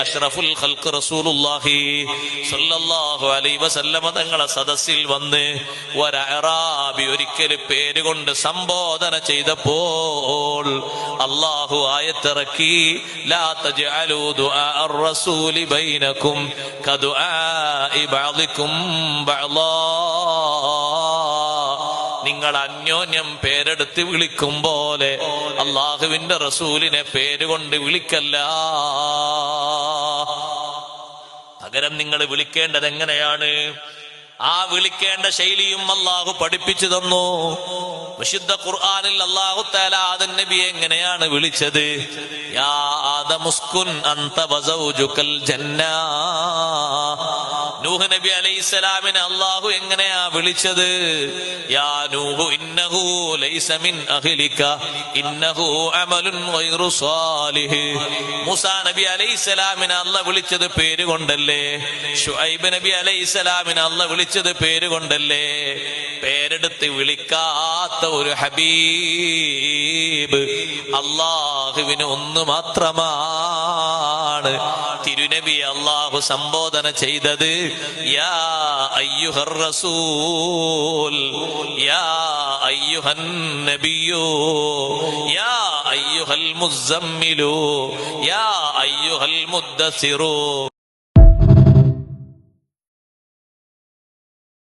അഷ്റഫുൽ ഖൽഖ് റസൂലുള്ളാഹി സ്വല്ലല്ലാഹു അലൈഹി വസല്ലമ തങ്ങളെ സദസ്സിൽ വന്ന് ഒരഅറാബി ഒരിക്കൽ പേരുകൊണ്ട് സംബോധന ചെയ്തപ്പോൾ അല്ലാഹു ആയത്തിറക്കി ലാ തജ്അലൂ ദുആ അർ-റസൂലി ബൈനകും കദുആഇ ബഅദികും ബഅദാ. നിങ്ങൾ അന്യോന്യം പേരെടുത്ത് വിളിക്കും പോലെ അള്ളാഹുവിന്റെ റസൂലിനെ പേരുകൊണ്ട് വിളിക്കല്ല. പകരം നിങ്ങൾ വിളിക്കേണ്ടത് എങ്ങനെയാണ്? ആ വിളിക്കേണ്ട ശൈലിയും അള്ളാഹു പഠിപ്പിച്ചു തന്നു. വിശുദ്ധ ഖുർആനിൽ അള്ളാഹു തആല ആദം നബിയെ എങ്ങനെയാണ് വിളിച്ചത്? യാ ആദമുസ്കുൻ അൻത വസൗജുകൽ ജന്ന. നൂഹ് നബി അലൈഹിസ്സലാമിനെ അള്ളാഹു എങ്ങനെയാ വിളിച്ചത്? യാ നൂഹു ഇന്നഹു ലൈസ മിൻ അഹ്ലിക ഇന്നഹു അമലുൻ ഗൈറു സാലിഹ്. മൂസാ നബി അലൈഹിസ്സലാമിനെ അള്ളാഹു വിളിച്ചത് പേരുകൊണ്ടല്ലേ? ശുഐബ് നബി അലൈഹിസ്സലാമിനെ അള്ളാഹു വിളിച്ചത് പേരുകൊണ്ടല്ലേ? പേരെടുത്ത് വിളിക്കാത്ത ഒരു ഹബീബ് അള്ളാഹുവിന് ഒന്ന് മാത്രമാണ്. തിരുനബി അള്ളാഹു സംബോധന ചെയ്തത് യാ അയ്യുഹർ റസൂൽ, യാ അയ്യുഹൻ നബിയോ, യാ അയ്യുഹൽ മുസമ്മിലു, യാ അയ്യുഹൽ മുദ്ദസിറു.